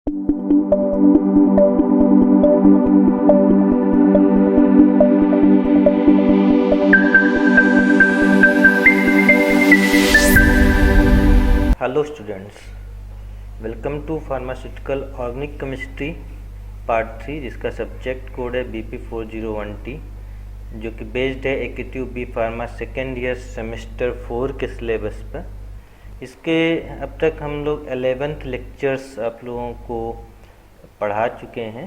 Hello students, welcome to pharmaceutical organic chemistry part 3, जिसका subject code है BP4001T, जो कि बेस्ड है active B pharma second year semester 4 के सिलेबस पर। इसके अब तक हम लोग 11th लेक्चर्स आप लोगों को पढ़ा चुके हैं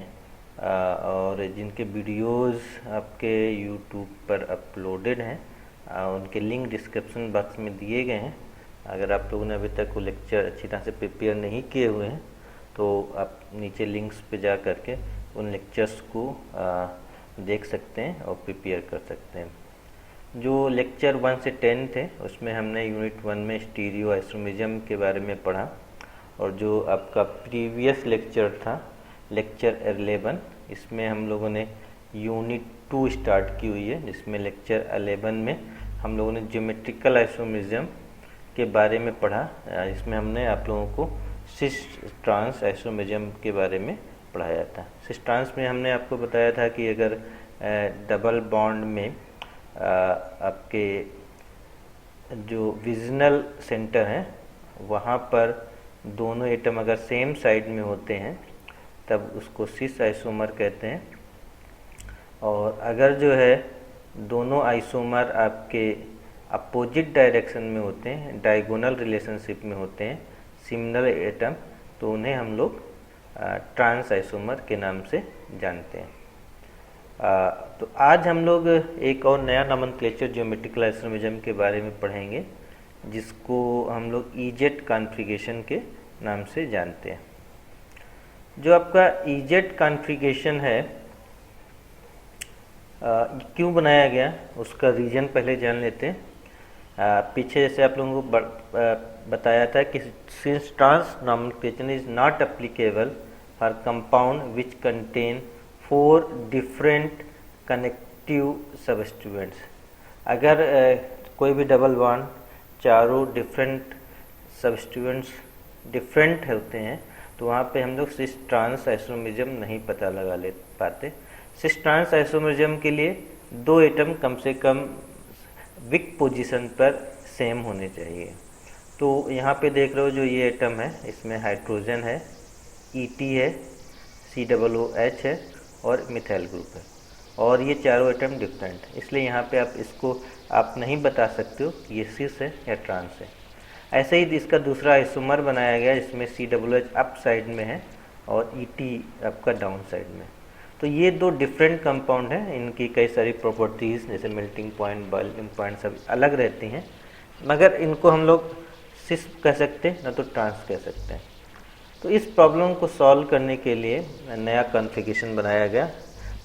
और जिनके वीडियोस आपके यूट्यूब पर अपलोडेड हैं। उनके लिंक डिस्क्रिप्शन बॉक्स में दिए गए हैं। अगर आप लोगों ने अभी तक वो लेक्चर अच्छी तरह से प्रिपेयर नहीं किए हुए हैं तो आप नीचे लिंक्स पे जा करके उन लेक्चर्स को देख सकते हैं और प्रिपेयर कर सकते हैं। जो लेक्चर 1 से 10 थे उसमें हमने यूनिट 1 में स्टीरियो आइसोमेरिज्म के बारे में पढ़ा, और जो आपका प्रीवियस लेक्चर था लेक्चर 11, इसमें हम लोगों ने यूनिट 2 स्टार्ट की हुई है, जिसमें लेक्चर 11 में हम लोगों ने ज्योमेट्रिकल आइसोमेरिज्म के बारे में पढ़ा। इसमें हमने आप लोगों को सिस ट्रांस आइसोमेरिज्म के बारे में पढ़ाया था। सिस ट्रांस में हमने आपको बताया था कि अगर डबल बॉन्ड में आपके जो विजनल सेंटर हैं वहाँ पर दोनों एटम अगर सेम साइड में होते हैं तब उसको सिस आइसोमर कहते हैं। और अगर जो है दोनों आइसोमर आपके अपोजिट डायरेक्शन में होते हैं, डायगोनल रिलेशनशिप में होते हैं, सिमिलर एटम, तो उन्हें हम लोग ट्रांस आइसोमर के नाम से जानते हैं। तो आज हम लोग एक और नया नॉमेनक्लेचर ज्योमेट्रिकल आइसोमेरिज्म के बारे में पढ़ेंगे, जिसको हम लोग ईजेड कॉन्फ़िगरेशन के नाम से जानते हैं। जो आपका ईजेड कॉन्फ़िगरेशन है क्यों बनाया गया उसका रीजन पहले जान लेते हैं। पीछे जैसे आप लोगों को बताया था कि since trans nomenclature is not applicable for compound which contain 4 different connective substituents. अगर कोई भी डबल बॉन्ड चारों डिफरेंट सबस्टिट्यूएंट्स डिफरेंट होते हैं तो वहाँ पे हम लोग सिस ट्रांस आइसोमेरिज्म नहीं पता लगा ले पाते। सिस ट्रांस आइसोमेरिज्म के लिए 2 एटम कम से कम वीक पोजीशन पर सेम होने चाहिए। तो यहाँ पे देख रहे हो जो ये एटम है, इसमें हाइड्रोजन है, ET है, COOH है और मिथाइल ग्रुप है, और ये चारों एटम डिफरेंट है। इसलिए यहाँ पे इसको आप नहीं बता सकते हो कि ये सिस है या ट्रांस है। ऐसे ही इसका दूसरा आइसोमर बनाया गया जिसमें COOH अप साइड में है और ET आपका डाउन साइड में। तो ये 2 डिफरेंट कंपाउंड हैं, इनकी कई सारी प्रॉपर्टीज़ जैसे मेल्टिंग पॉइंट, बॉइलिंग पॉइंट सब अलग रहती हैं, मगर इनको हम लोग सिस कह सकते हैं ना तो ट्रांस कह सकते हैं। तो इस प्रॉब्लम को सॉल्व करने के लिए नया कॉन्फ़िगरेशन बनाया गया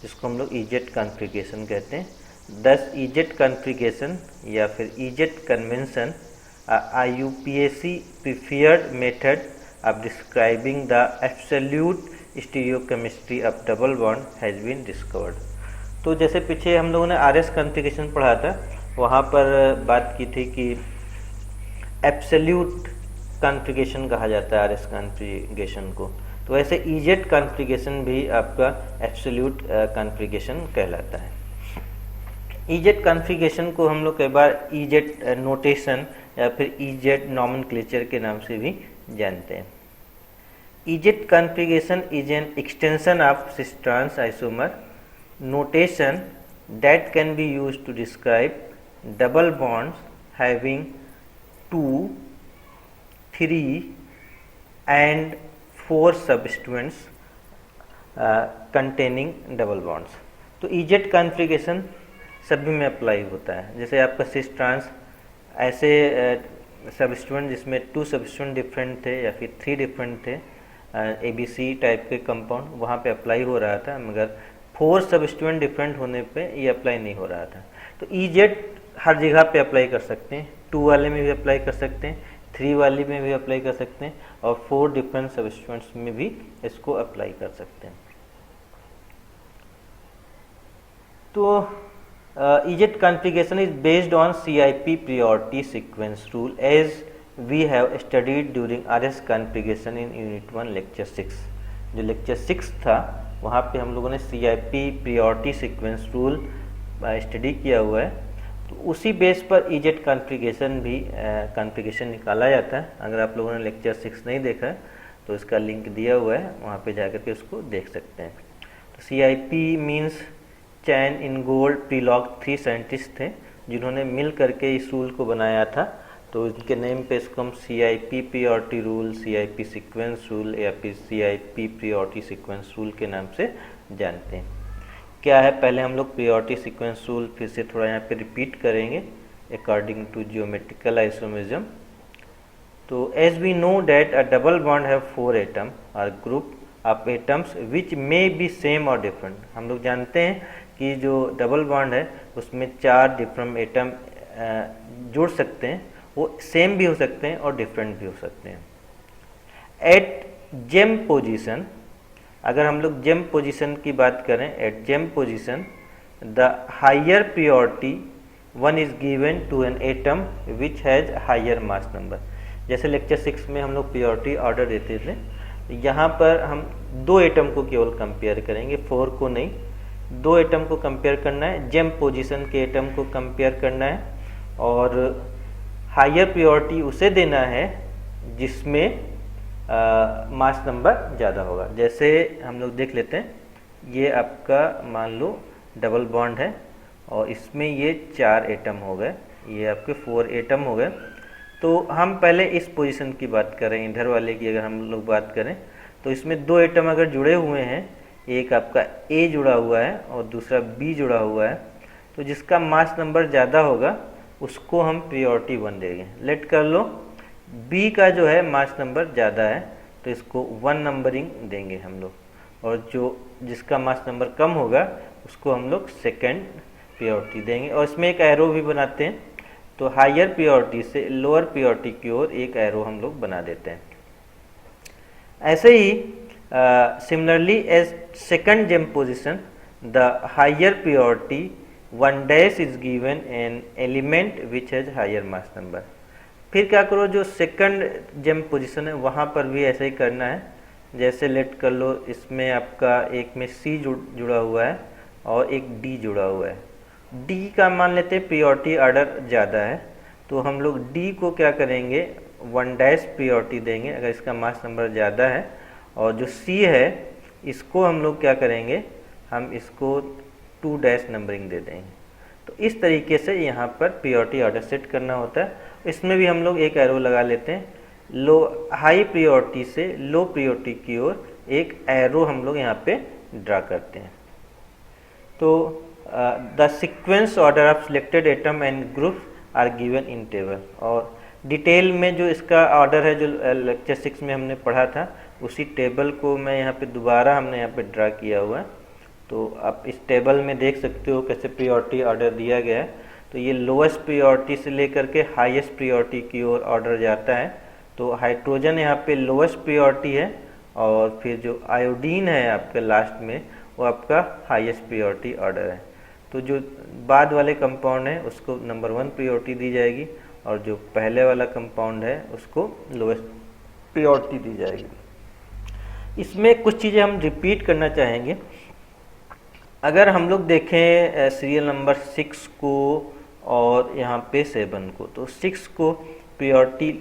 जिसको हम लोग ईजेड कॉन्फ़िगरेशन कहते हैं। दस ईजेड कॉन्फ़िगरेशन या फिर EEZ convention IUPAC preferred method of describing the absolute stereochemistry of double bond has been discovered। तो जैसे पीछे हम लोगों ने RS कॉन्फ़िगरेशन पढ़ा था, वहाँ पर बात की थी कि एब्सोल्यूट कॉन्फ़िगरेशन कहा जाता है RS कॉन्फ़िगरेशन को, तो वैसे ईजेड कॉन्फ़िगरेशन भी आपका एब्सोल्यूट कॉन्फ़िगरेशन कहलाता है। ईजेड कॉन्फ़िगरेशन को हम लोग कई बार ईजेड नोटेशन या फिर ईजेड नॉमेनक्लेचर के नाम से भी जानते हैं। E Z configuration is an extension of cis trans isomer notation that can be used to describe double bonds having 2, 3 and 4 substituents containing double bonds. तो ईजेड कॉन्फ़िगरेशन सभी में अप्लाई होता है। जैसे आपका सिस ट्रांस ऐसे सबस्टिट्यूएंट जिसमें 2 सबस्टिट्यूएंट डिफरेंट थे या फिर 3 डिफरेंट थे, ABC टाइप के कंपाउंड, वहाँ पे अप्लाई हो रहा था, मगर 4 सबस्टिट्यूएंट डिफरेंट होने पे ये अप्लाई नहीं हो रहा था। तो ईजेड हर जगह पे अप्लाई कर सकते हैं, 2 वाले में भी अप्लाई कर सकते हैं, 3 वाले में भी अप्लाई कर सकते हैं, और 4 डिफरेंट सबस्टिट्यूएंट्स में भी इसको अप्लाई कर सकते हैं। तो E Z configuration is based on CIP priority sequence rule as we have studied during RS configuration in Unit 1 Lecture 6। जो लेक्चर 6 था वहाँ पे हम लोगों ने CIP priority sequence rule study किया हुआ है। तो उसी बेस पर EZ कॉन्फ़िगरेशन निकाला जाता है। अगर आप लोगों ने लेक्चर 6 नहीं देखा है तो इसका लिंक दिया हुआ है, वहाँ पे जाकर के उसको देख सकते हैं। तो CIP means Cahn Ingold Prelog 3 scientist थे जिन्होंने मिल करके इस रूल को बनाया था। तो इनके नेम पे इसको हम CIP priority rule, CIP sequence rule या फिर CIP प्रियोरिटी सीक्वेंस रूल के नाम से जानते हैं। क्या है, पहले हम लोग प्रियोरिटी सीक्वेंस रूल फिर से थोड़ा यहाँ पे रिपीट करेंगे अकॉर्डिंग टू जियोमेट्रिकल आइसोमेरिज्म। तो as we know that a double bond have 4 atom और group of atoms which may be same और डिफरेंट। हम लोग जानते हैं कि जो डबल बॉन्ड है उसमें 4 डिफरेंट एटम जोड़ सकते हैं, वो सेम भी हो सकते हैं और डिफरेंट भी हो सकते हैं। एट जेम पोजीशन, अगर हम लोग जेम पोजीशन की बात करें, at gem position the higher priority 1 is given to an atom which has higher mass number. जैसे लेक्चर 6 में हम लोग प्रियोरिटी ऑर्डर देते थे, यहाँ पर हम 2 एटम को केवल कंपेयर करेंगे, 4 को नहीं। 2 एटम को कंपेयर करना है, जेम पोजीशन के एटम को कंपेयर करना है और हायर प्रियोरिटी उसे देना है जिसमें मास नंबर ज़्यादा होगा। जैसे हम लोग देख लेते हैं, ये आपका मान लो डबल बॉन्ड है और इसमें ये 4 एटम हो गए, ये आपके 4 एटम हो गए। तो हम पहले इस पोजीशन की बात करें, इधर वाले की अगर हम लोग बात करें तो इसमें 2 एटम अगर जुड़े हुए हैं, एक आपका A जुड़ा हुआ है और दूसरा B जुड़ा हुआ है, तो जिसका मास नंबर ज़्यादा होगा उसको हम प्रियोरिटी 1 देंगे। लेट कर लो B का जो है मास नंबर ज़्यादा है तो इसको 1 नंबरिंग देंगे हम लोग, और जिसका मास नंबर कम होगा उसको हम लोग सेकेंड प्रियोरिटी देंगे। और इसमें एक एरो भी बनाते हैं, तो हायर प्रियोरिटी से लोअर प्रियोरिटी की ओर एक एरो हम लोग बना देते हैं। ऐसे ही similarly as second gem position the higher priority 1 dash is given an element which has higher mass number. फिर क्या करो, जो सेकंड जेम पोजीशन है वहाँ पर भी ऐसे ही करना है। जैसे लेट कर लो, इसमें आपका एक में C जुड़ा हुआ है और एक D जुड़ा हुआ है। D का मान लेते हैं प्रियोरिटी ऑर्डर ज़्यादा है, तो हम लोग D को क्या करेंगे 1 डैश प्रियोरिटी देंगे अगर इसका मास नंबर ज़्यादा है। और जो C है इसको हम लोग क्या करेंगे, हम इसको 2 डैश नंबरिंग दे देंगे। तो इस तरीके से यहाँ पर प्रियोरिटी ऑर्डर सेट करना होता है। इसमें भी हम लोग एक एरो लगा लेते हैं, हाई प्रियोरिटी से लो प्रियोरिटी की ओर एक एरो हम लोग यहाँ पे ड्रा करते हैं। तो the sequence order of selected atom and group are given in table. और डिटेल में जो इसका ऑर्डर है जो लेक्चर 6 में हमने पढ़ा था, उसी टेबल को मैं यहाँ पे दोबारा हमने यहाँ पे ड्रा किया हुआ है। तो आप इस टेबल में देख सकते हो कैसे प्रियोरिटी ऑर्डर दिया गया है। तो ये लोएस्ट प्रियोरिटी से लेकर के हाईएस्ट प्रियोरिटी की ओर ऑर्डर जाता है। तो हाइड्रोजन यहाँ पे लोएस्ट प्रियोरिटी है और फिर जो आयोडीन है आपके लास्ट में वो आपका हाईएस्ट प्रियोरिटी ऑर्डर है। तो जो बाद वाले कंपाउंड है उसको नंबर 1 प्रियोरिटी दी जाएगी और जो पहले वाला कंपाउंड है उसको लोएस्ट प्रियोरिटी दी जाएगी। इसमें कुछ चीज़ें हम रिपीट करना चाहेंगे। अगर हम लोग देखें सीरियल नंबर 6 को और यहाँ पे 7 को, तो 6 को प्रियोरिटी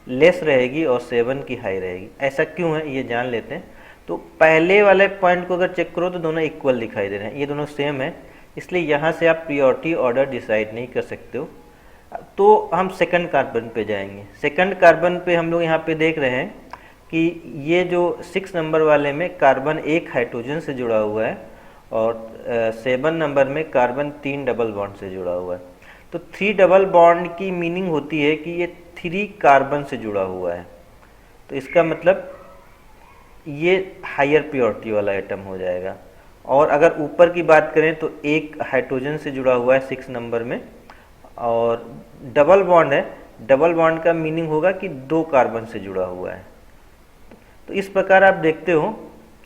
लेस रहेगी और 7 की हाई रहेगी। ऐसा क्यों है ये जान लेते हैं। तो पहले वाले पॉइंट को अगर चेक करो तो दोनों इक्वल दिखाई दे रहे हैं, ये दोनों सेम है, इसलिए यहाँ से आप प्रियोरिटी ऑर्डर डिसाइड नहीं कर सकते हो। तो हम सेकंड कार्बन पे जाएंगे। सेकंड कार्बन पे हम लोग यहाँ पे देख रहे हैं कि ये जो 6 नंबर वाले में कार्बन 1 हाइड्रोजन से जुड़ा हुआ है और 7 नंबर में कार्बन 3 डबल बॉन्ड से जुड़ा हुआ है। तो 3 डबल बॉन्ड की मीनिंग होती है कि ये 3 कार्बन से जुड़ा हुआ है, तो इसका मतलब ये हायर प्योरिटी वाला आइटम हो जाएगा। और अगर ऊपर की बात करें तो 1 हाइड्रोजन से जुड़ा हुआ है 6 नंबर में और डबल बॉन्ड है, डबल बॉन्ड का मीनिंग होगा कि 2 कार्बन से जुड़ा हुआ है। तो इस प्रकार आप देखते हो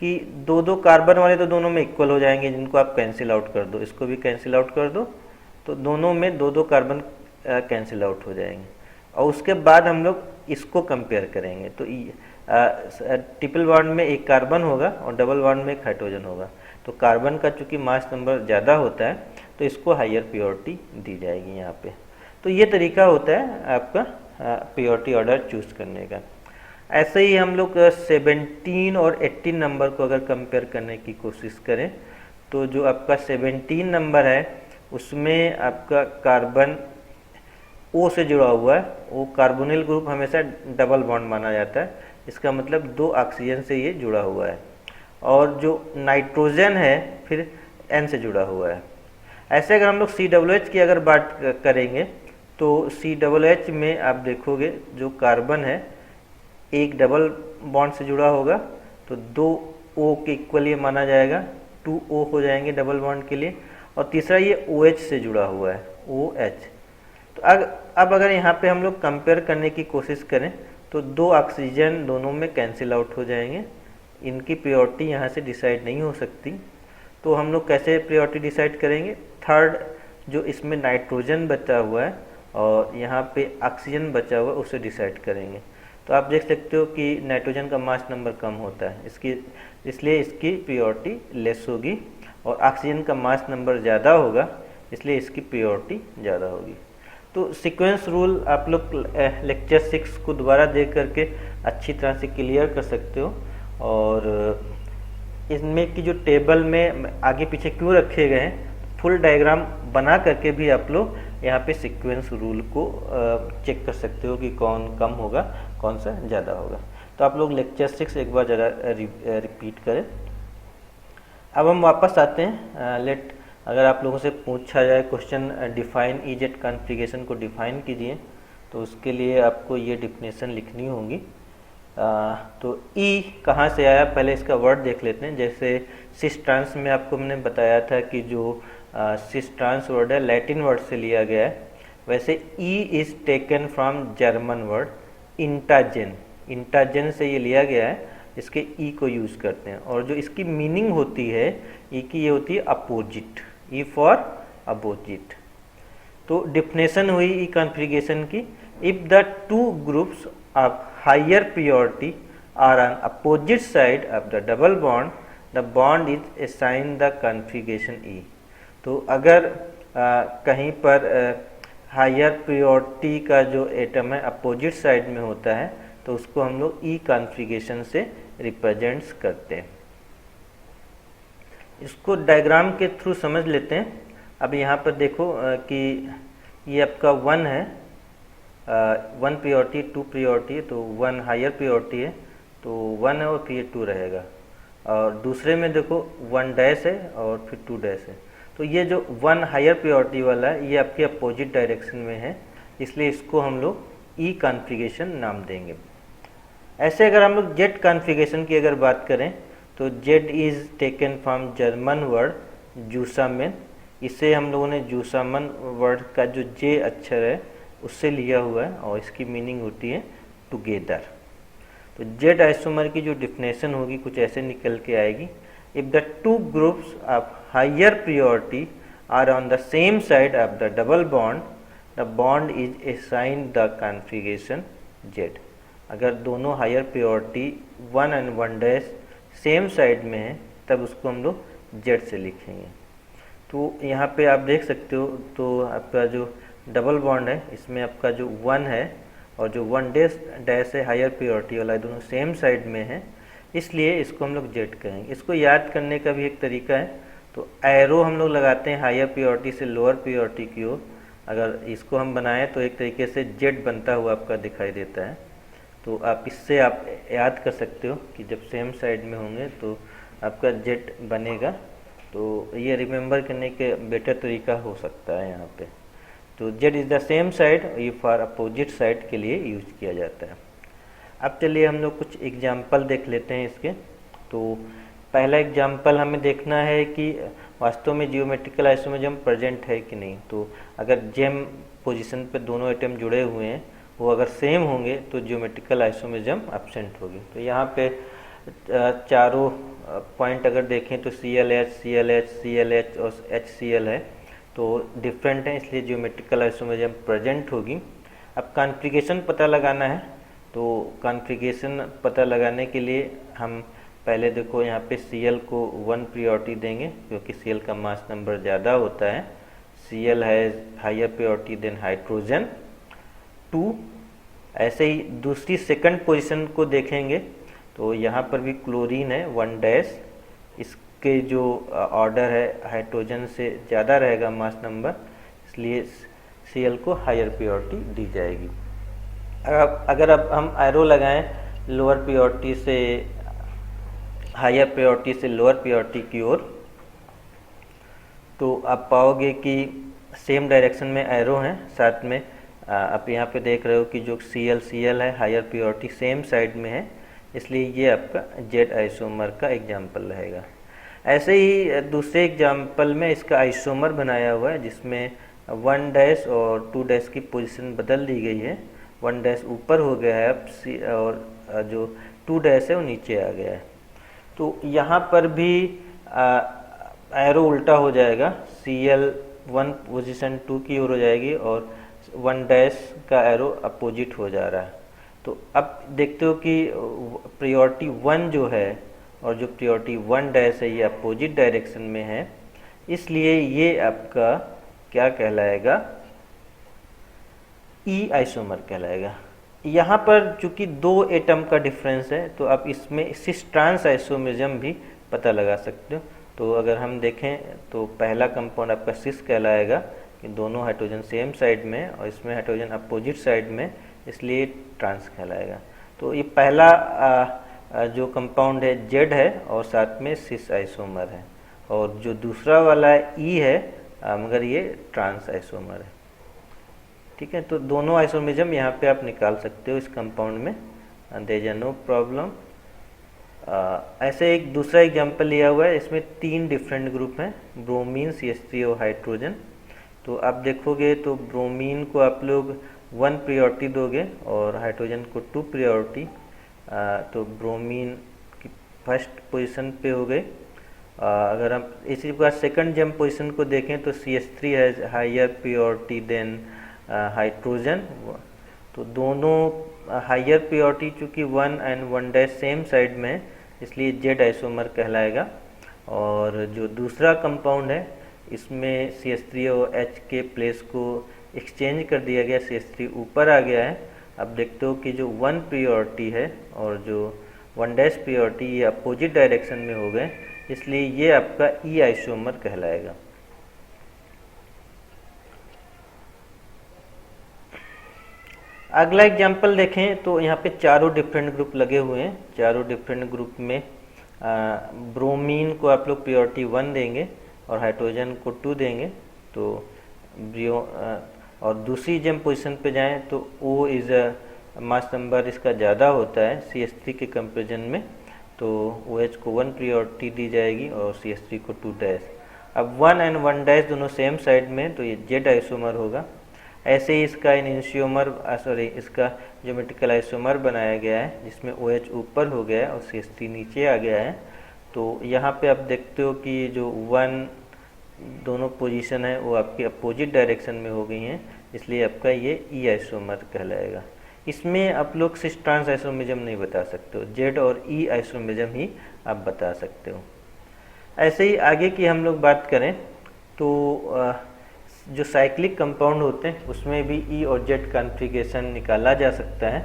कि 2-2 कार्बन वाले तो दोनों में इक्वल हो जाएंगे, जिनको आप कैंसिल आउट कर दो, इसको भी कैंसिल आउट कर दो, तो दोनों में 2-2 कार्बन कैंसिल आउट हो जाएंगे। और उसके बाद हम लोग इसको कंपेयर करेंगे। तो ट्रिपल बॉन्ड में एक कार्बन होगा और डबल बॉन्ड में एक हाइड्रोजन होगा। तो कार्बन का चूँकि मास नंबर ज़्यादा होता है तो इसको हायर प्योरिटी दी जाएगी यहाँ पे। तो ये तरीका होता है आपका प्योरिटी ऑर्डर चूज़ करने का। ऐसे ही हम लोग 17 और 18 नंबर को अगर कंपेयर करने की कोशिश करें तो जो आपका 17 नंबर है उसमें आपका कार्बन O से जुड़ा हुआ है। वो कार्बोनिल ग्रुप हमेशा डबल बॉन्ड माना जाता है, इसका मतलब 2 ऑक्सीजन से ये जुड़ा हुआ है। और जो नाइट्रोजन है फिर N से जुड़ा हुआ है। ऐसे अगर हम लोग COOH की अगर बात करेंगे तो COOH में आप देखोगे जो कार्बन है एक डबल बॉन्ड से जुड़ा होगा तो 2 O के इक्वली माना जाएगा, 2 O हो जाएंगे डबल बॉन्ड के लिए। और तीसरा ये OH से जुड़ा हुआ है, OH। तो अब अगर यहाँ पे हम लोग कंपेयर करने की कोशिश करें तो 2 ऑक्सीजन दोनों में कैंसिल आउट हो जाएंगे, इनकी प्योरिटी यहाँ से डिसाइड नहीं हो सकती। तो हम लोग कैसे प्योरिटी डिसाइड करेंगे? थर्ड जो इसमें नाइट्रोजन बचा हुआ है और यहाँ पे ऑक्सीजन बचा हुआ है उसे डिसाइड करेंगे। तो आप देख सकते हो कि नाइट्रोजन का मास नंबर कम होता है इसलिए इसकी प्योरिटी लेस होगी, और ऑक्सीजन का मास नंबर ज़्यादा होगा इसलिए इसकी प्योरिटी ज़्यादा होगी। तो सीक्वेंस रूल आप लोग लेक्चर 6 को दोबारा देख करके अच्छी तरह से क्लियर कर सकते हो। और इसमें की जो टेबल में आगे पीछे क्यों रखे गए हैं फुल डायग्राम बना करके भी आप लोग यहाँ पे सीक्वेंस रूल को चेक कर सकते हो कि कौन कम होगा कौन सा ज़्यादा होगा। तो आप लोग लेक्चर 6 एक बार ज़रा रिपीट करें। अब हम वापस आते हैं। अगर आप लोगों से पूछा जाए क्वेश्चन डिफाइन EZ कॉन्फ़िगरेशन को डिफाइन कीजिए तो उसके लिए आपको ये डिफिनेशन लिखनी होगी। तो E कहाँ से आया पहले इसका वर्ड देख लेते हैं। जैसे सिस ट्रांस में आपको मैंने बताया था कि जो सिस ट्रांस वर्ड है लैटिन वर्ड से लिया गया है, वैसे E is taken from German word इंटाजेन। इंटाजेन से ये लिया गया है, इसके E को यूज़ करते हैं। और जो इसकी मीनिंग होती है E की ये होती है अपोजिट, E फॉर अपोजिट। तो डिफिनेशन हुई E कॉन्फ़िगरेशन की, if the two groups of higher purity are on opposite side of the double bond the bond is assign the configuration E। तो अगर कहीं पर हायर प्योरिटी का जो atom है अपोजिट साइड में होता है तो उसको हम लोग E कॉन्फ़िगरेशन से रिप्रेजेंट्स करते हैं। इसको डायग्राम के थ्रू समझ लेते हैं। अब यहाँ पर देखो कि ये आपका 1 है, 1 प्योरिटी 2 प्योरिटी है, तो 1 हायर प्योरिटी है तो 1 है और फिर 2 रहेगा। और दूसरे में देखो 1 डैश है और फिर 2 डैश है। तो ये जो 1 हायर प्योरिटी वाला है ये आपके अपोजिट डायरेक्शन में है, इसलिए इसको हम लोग E कॉन्फ़िगरेशन नाम देंगे। ऐसे अगर हम लोग Z कॉन्फ़िगरेशन की अगर बात करें तो Z is taken from German word जूसामेन। इसे हम लोगों ने जूसामन वर्ड का जो J अक्षर है उससे लिया हुआ है और इसकी मीनिंग होती है टुगेदर। तो Z आइसोमर की जो डिफिनेशन होगी कुछ ऐसे निकल के आएगी, if the two groups of higher purity are on the same side of the double bond the bond is assigned the configuration Z। अगर दोनों higher purity 1 and 1 dash same side में है तब उसको हम लोग Z से लिखेंगे। तो यहाँ पे आप देख सकते हो तो आपका जो डबल बॉन्ड है इसमें आपका जो 1 है और जो 1 डैश है हायर प्योरिटी वाला, दोनों सेम साइड में है इसलिए इसको हम लोग Z कहेंगे। इसको याद करने का भी एक तरीका है, तो एरो हम लोग लगाते हैं हायर प्योरिटी से लोअर प्योरिटी की ओर। अगर इसको हम बनाएं तो एक तरीके से Z बनता हुआ आपका दिखाई देता है। तो आप इससे आप याद कर सकते हो कि जब सेम साइड में होंगे तो आपका Z बनेगा। तो ये रिमेंबर करने के बेटर तरीका हो सकता है यहाँ पे। तो Z is the same side, ये फॉर अपोजिट साइड के लिए यूज किया जाता है। अब चलिए हम लोग कुछ एग्जाम्पल देख लेते हैं इसके। तो पहला एग्जाम्पल हमें देखना है कि वास्तव में जियोमेट्रिकल आइसोमरिज्म प्रेजेंट है कि नहीं। तो अगर जेम पोजीशन पे दोनों एटम जुड़े हुए हैं वो अगर सेम होंगे तो जियोमेट्रिकल आइसोमरिज्म एब्सेंट होगी। तो यहाँ पे चारों पॉइंट अगर देखें तो ClH, ClH, ClH और HCl है, तो डिफरेंट है इसलिए जियोमेट्रिकल आइसोमरिज्म प्रेजेंट होगी। अब कॉन्फ़िगरेशन पता लगाना है, तो कॉन्फ़िगरेशन पता लगाने के लिए हम पहले देखो यहाँ पे Cl को 1 प्रायोरिटी देंगे क्योंकि Cl का मास नंबर ज़्यादा होता है। Cl has higher priority than hydrogen 2। ऐसे ही दूसरी सेकंड पोजीशन को देखेंगे तो यहाँ पर भी क्लोरीन है 1 इसके जो ऑर्डर है हाइड्रोजन से ज़्यादा रहेगा मास नंबर, इसलिए Cl को हायर प्रायोरिटी दी जाएगी। अगर अब हम एरो लगाएं लोअर प्रायोरिटी से हायर प्रायोरिटी से लोअर प्रायोरिटी की ओर, तो आप पाओगे कि सेम डायरेक्शन में एरो हैं। साथ में आप यहाँ पे देख रहे हो कि जो Cl है हायर प्रायोरिटी सेम साइड में है, इसलिए ये आपका Z आइसोमर का एग्जाम्पल रहेगा। ऐसे ही दूसरे एग्जाम्पल में इसका आइसोमर बनाया हुआ है जिसमें 1 और 2 की पोजीशन बदल दी गई है। 1 ऊपर हो गया है अब और जो 2 है वो नीचे आ गया है। तो यहाँ पर भी एरो उल्टा हो जाएगा, Cl1 पोजीशन 2 की ओर हो जाएगी और 1 का एरो अपोजिट हो जा रहा है। तो अब देखते हो कि प्रायोरिटी 1 जो है और जो प्रायोरिटी 1 है ये अपोजिट डायरेक्शन में है, इसलिए ये आपका क्या कहलाएगा, ई आइसोमर कहलाएगा। यहाँ पर चूंकि 2 एटम का डिफरेंस है तो आप इसमें सिस ट्रांस आइसोमेरिज्म भी पता लगा सकते हो। तो अगर हम देखें तो पहला कंपाउंड आपका सिस कहलाएगा कि दोनों हाइड्रोजन सेम साइड में और इसमें हाइड्रोजन अपोजिट साइड में, इसलिए ट्रांस कहलाएगा। तो ये पहला जो कंपाउंड है जेड है और साथ में सिस आइसोमर है, और जो दूसरा वाला ई है मगर ये ट्रांस आइसोमर है। ठीक है, तो दोनों आइसोमेरिज्म यहाँ पे आप निकाल सकते हो इस कंपाउंड में, देयर इज नो प्रॉब्लम। ऐसे एक दूसरा एग्जांपल लिया हुआ है, इसमें 3 डिफरेंट ग्रुप हैं, ब्रोमीन, CH3 और हाइड्रोजन। तो आप देखोगे तो ब्रोमीन को आप लोग 1 प्रायोरिटी दोगे और हाइड्रोजन को 2 प्रायोरिटी, तो ब्रोमीन की फर्स्ट पोजीशन पे हो गए। अगर हम इसी प्रकार सेकंड जंप पोजीशन को देखें तो CH3 has higher priority than hydrogen. तो दोनों हायर प्रायोरिटी चूँकि 1 एंड 1 सेम साइड में है, इसलिए जेड आइसोमर कहलाएगा। और जो दूसरा कंपाउंड है इसमें CH3 और H के प्लेस को एक्सचेंज कर दिया गया, CH3 ऊपर आ गया है। अब देखते हो कि जो 1 प्रायोरिटी है और जो 1 प्रायोरिटी ये अपोजिट डायरेक्शन में हो गए, इसलिए ये आपका ई आइसोमर कहलाएगा। अगला एग्जाम्पल देखें तो यहाँ पे चारों डिफरेंट ग्रुप लगे हुए हैं। चारों डिफरेंट ग्रुप में ब्रोमीन को आप लोग प्रायोरिटी 1 देंगे और हाइड्रोजन को 2 देंगे। तो और दूसरी जब पोजीशन पे जाएं तो O इज़ मास नंबर इसका ज़्यादा होता है CH3 के कंपेरिजन में, तो OH को 1 प्रायोरिटी दी जाएगी और CH3 को 2 अब 1 एंड 1 दोनों सेम साइड में, तो ये जेड आइसोमर होगा। ऐसे ही इसका इनिशियोमर इसका ज्योमेट्रिकल आइसोमर बनाया गया है जिसमें OH ऊपर हो गया है और CH3 नीचे आ गया है। तो यहाँ पे आप देखते हो कि जो 1 दोनों पोजीशन है वो आपकी अपोजिट डायरेक्शन में हो गई हैं, इसलिए आपका ये ई आइसोमर कहलाएगा। इसमें आप लोग सिस ट्रांस आइसोमेरिज्म नहीं बता सकते हो, जेड और ई आइसोमेरिज्म ही आप बता सकते हो। ऐसे ही आगे की हम लोग बात करें तो जो साइक्लिक कंपाउंड होते हैं उसमें भी ई और जेड कॉन्फ़िगरेशन निकाला जा सकता है।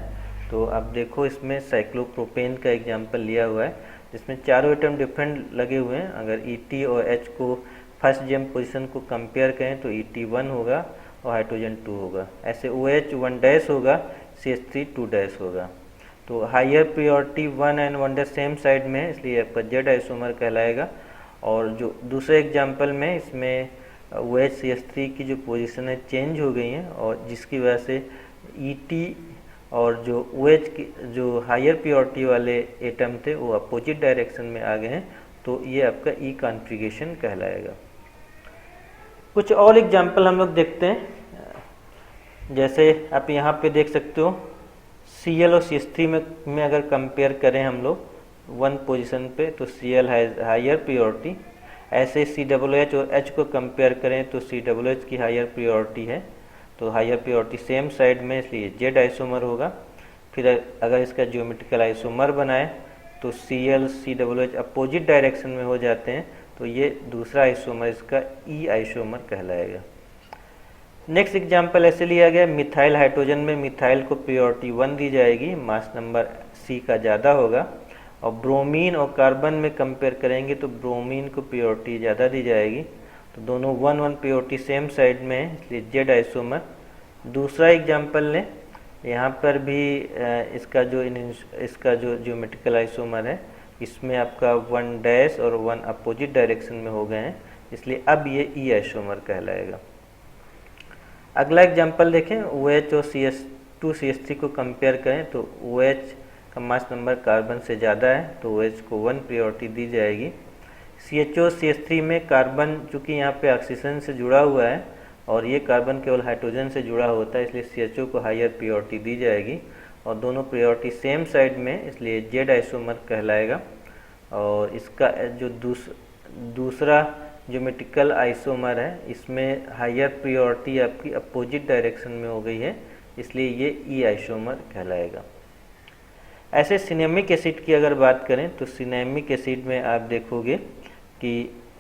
तो आप देखो इसमें साइक्लोप्रोपेन का एग्जांपल लिया हुआ है जिसमें चारों एटम डिफरेंट लगे हुए हैं। अगर ET और H को फर्स्ट जेम पोजीशन को कंपेयर करें तो ET 1 होगा और हाइड्रोजन 2 होगा। ऐसे OH 1 होगा, CH3 2 होगा। तो higher priority 1 and 1 same side में है, इसलिए आपका जेड आइसोमर कहलाएगा। और जो दूसरे एग्जांपल में इसमें OH CH3 की जो पोजीशन है चेंज हो गई हैं और जिसकी वजह से ET और जो OH की जो हायर प्रायोरिटी वाले एटम थे वो अपोजिट डायरेक्शन में आ गए हैं, तो ये आपका ई कॉन्फ़िगरेशन कहलाएगा। कुछ और एग्जांपल हम लोग देखते हैं। जैसे आप यहाँ पे देख सकते हो Cl और CH3 में अगर कंपेयर करें हम लोग 1 पोजीशन पे तो Cl हैज़ हायर प्रायोरिटी। ऐसे COOH और H को कंपेयर करें तो COOH की हायर प्रायोरिटी है, तो हायर प्रायोरिटी सेम साइड में, इसलिए जेड आइसोमर होगा। फिर अगर इसका ज्योमेट्रिकल आइसोमर बनाए तो Cl COOH अपोजिट डायरेक्शन में हो जाते हैं, तो ये दूसरा आइसोमर इसका ई आइसोमर कहलाएगा। नेक्स्ट एग्जाम्पल ऐसे लिया गया, मिथाइल हाइड्रोजन में मिथाइल को प्योरिटी 1 दी जाएगी, मास नंबर C का ज़्यादा होगा, और ब्रोमीन और कार्बन में कंपेयर करेंगे तो ब्रोमीन को प्योरिटी ज़्यादा दी जाएगी, तो दोनों 1-1 प्योरिटी सेम साइड में है, इसलिए जेड आइसोमर। दूसरा एग्जाम्पल लें, यहाँ पर भी इसका जो ज्योमेट्रिकल आइसोमर है, इसमें आपका 1 डैश और 1 अपोजिट डायरेक्शन में हो गए हैं, इसलिए अब ये ई आइसोमर कहलाएगा। अगला एग्जाम्पल देखें, OH और CH2CH3 को कंपेयर करें तो OH का मास नंबर कार्बन से ज़्यादा है, तो OH को 1 प्योरिटी दी जाएगी। CHO CH3 में कार्बन चूँकि यहाँ पे ऑक्सीजन से जुड़ा हुआ है और ये कार्बन केवल हाइड्रोजन से जुड़ा होता है, इसलिए CHO को हायर प्योरिटी दी जाएगी, और दोनों प्योरिटी सेम साइड में, इसलिए जेड आइसोमर कहलाएगा। और इसका जो दूसरा ज्योमेट्रिकल आइसोमर है, इसमें हायर प्योरिटी आपकी अपोजिट डायरेक्शन में हो गई है, इसलिए ये ई आइसोमर कहलाएगा। ऐसे सिनेमिक एसिड की अगर बात करें तो सिनेमिक एसिड में आप देखोगे कि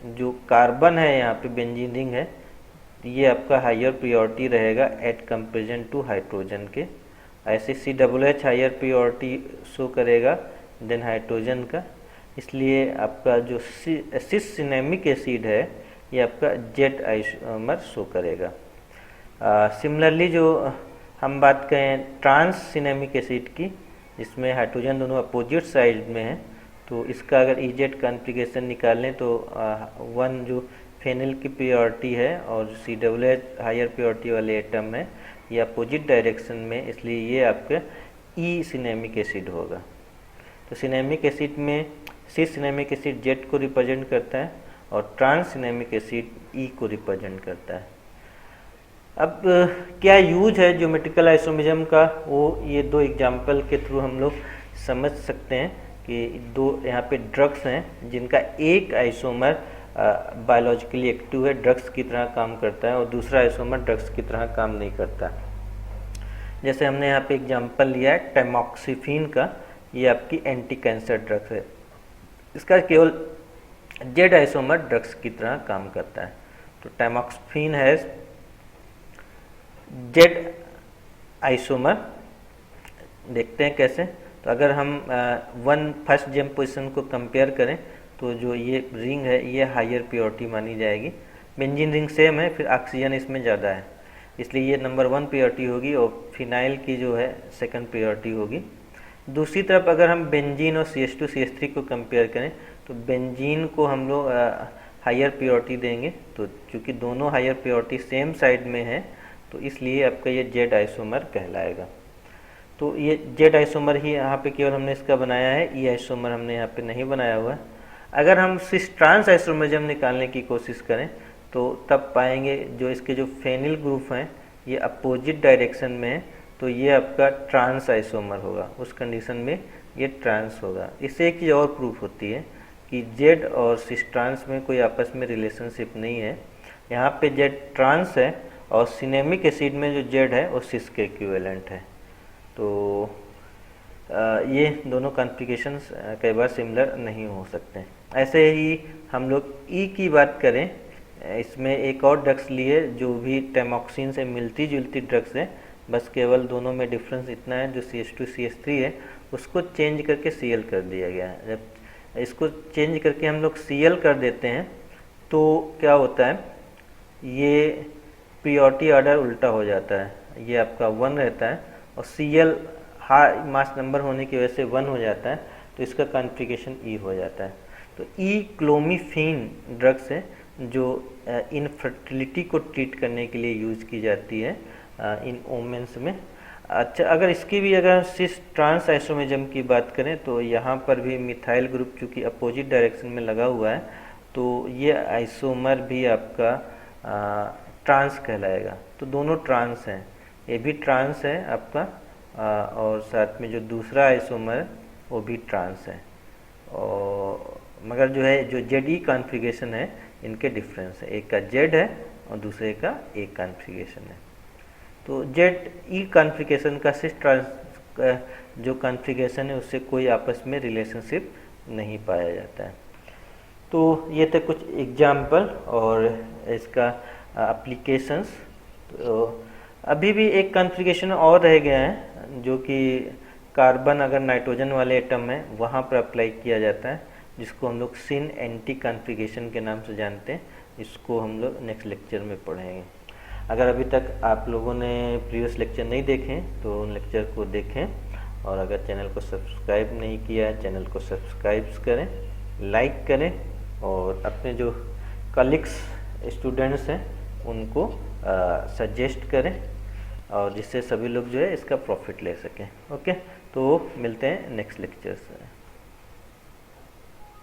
जो कार्बन है यहाँ पे बेंजीन रिंग है, ये आपका हायर प्योरिटी रहेगा एट कंपेरिजन टू हाइड्रोजन के। ऐसे COOH हायर प्योरिटी शो करेगा देन हाइड्रोजन का, इसलिए आपका जो सिस सिनेमिक एसिड है ये आपका जेड आइसोमर शो करेगा। सिमिलरली जो हम बात करें ट्रांस सिनेमिक एसिड की, जिसमें हाइड्रोजन दोनों अपोजिट साइड में है, तो इसका अगर EZ कॉन्फ़िगरेशन निकालें तो 1 जो फेनिल की प्योरिटी है और COOH हायर प्योरिटी वाले एटम है, ये अपोजिट डायरेक्शन में, इसलिए ये आपका ई सिनेमिक एसिड होगा। तो सिनेमिक एसिड में सिस सिनेमिक एसिड जेड को रिप्रेजेंट करता है और ट्रांस सिनेमिक एसिड ई को रिप्रेजेंट करता है। अब क्या यूज है ज्योमेट्रिकल आइसोमेरिज्म का, वो ये दो एग्जाम्पल के थ्रू हम लोग समझ सकते हैं कि दो यहाँ पे ड्रग्स हैं जिनका एक आइसोमर बायोलॉजिकली एक्टिव है, ड्रग्स की तरह काम करता है, और दूसरा आइसोमर ड्रग्स की तरह काम नहीं करता। जैसे हमने यहाँ पे एग्जांपल लिया है टैमॉक्सिफिन का, ये आपकी एंटी कैंसर ड्रग्स है, इसका केवल जेड आइसोमर ड्रग्स की तरह काम करता है। तो टैमॉक्सिफिन है जेड आइसोमर। देखते हैं कैसे। तो अगर हम फर्स्ट जेम पोजीशन को कंपेयर करें तो जो ये रिंग है ये हायर प्योरिटी मानी जाएगी। बेंजीन रिंग सेम है, फिर ऑक्सीजन इसमें ज़्यादा है, इसलिए ये नंबर 1 प्योरिटी होगी और फिनाइल की जो है सेकंड प्योरिटी होगी। दूसरी तरफ अगर हम बेंजीन और CH2 CH3 को कंपेयर करें तो बेंजीन को हम लोग हायर प्योरिटी देंगे, तो चूँकि दोनों हायर प्योरिटी सेम साइड में है तो इसलिए आपका ये जेड आइसोमर कहलाएगा। तो ये जेड आइसोमर ही यहाँ पे केवल हमने इसका बनाया है, ई आइसोमर हमने यहाँ पे नहीं बनाया हुआ है। अगर हम सिस ट्रांस आइसोमरिज्म निकालने की कोशिश करें तो तब पाएंगे जो इसके जो फेनिल ग्रुप हैं ये अपोजिट डायरेक्शन में है, तो ये आपका ट्रांस आइसोमर होगा, उस कंडीशन में ये ट्रांस होगा। इससे एक चीज़ और प्रूफ होती है कि जेड और सिस ट्रांस में कोई आपस में रिलेशनशिप नहीं है। यहाँ पे जेड ट्रांस है और सिनेमिक एसिड में जो जेड है वो सिस के इक्विवेलेंट है। तो ये दोनों कॉन्फ़िगरेशंस कई बार सिमिलर नहीं हो सकते। ऐसे ही हम लोग ई की बात करें, इसमें एक और ड्रग्स लिए जो भी टैमॉक्सिन से मिलती जुलती ड्रग्स है, बस केवल दोनों में डिफरेंस इतना है, जो CH2 CH3 है उसको चेंज करके Cl कर दिया गया है। जब इसको चेंज करके हम लोग Cl कर देते हैं तो क्या होता है, ये प्योरिटी ऑर्डर उल्टा हो जाता है, ये आपका 1 रहता है और Cl हाई मास नंबर होने की वजह से 1 हो जाता है, तो इसका कॉन्फ़िगरेशन ई हो जाता है। तो ई क्लोमिफेन ड्रग्स है जो इनफर्टिलिटी को ट्रीट करने के लिए यूज़ की जाती है इन वोमेंस में। अच्छा, अगर इसकी भी अगर सिस ट्रांस आइसोमेरिज्म की बात करें तो यहाँ पर भी मिथाइल ग्रुप चूँकि अपोजिट डायरेक्शन में लगा हुआ है, तो ये आइसोमर भी आपका ट्रांस कहलाएगा। तो दोनों ट्रांस हैं, ये भी ट्रांस है आपका और साथ में जो दूसरा आइसोमर है वो भी ट्रांस है, और मगर जो है जो जेड ई कॉन्फ़िगरेशन है इनके डिफरेंस है, एक का जेड है और दूसरे का एक कॉन्फ़िगरेशन है। तो जेड ई कॉन्फ़िगरेशन का सिस ट्रांस जो कॉन्फ़िगरेशन है उससे कोई आपस में रिलेशनशिप नहीं पाया जाता है। तो ये थे कुछ एग्जाम्पल और इसका एप्लीकेशंस। तो अभी भी एक कॉन्फ़िगरेशन और रह गया है जो कि कार्बन अगर नाइट्रोजन वाले एटम है वहाँ पर अप्लाई किया जाता है, जिसको हम लोग सिन एंटी कॉन्फ़िगरेशन के नाम से जानते हैं। इसको हम लोग नेक्स्ट लेक्चर में पढ़ेंगे। अगर अभी तक आप लोगों ने प्रीवियस लेक्चर नहीं देखे तो उन लेक्चर को देखें, और अगर चैनल को सब्सक्राइब नहीं किया है चैनल को सब्सक्राइब करें, लाइक करें और अपने जो कलीग्स स्टूडेंट्स हैं उनको सजेस्ट करें, और जिससे सभी लोग जो है इसका प्रॉफिट ले सकें। ओके, तो मिलते हैं नेक्स्ट लेक्चर से।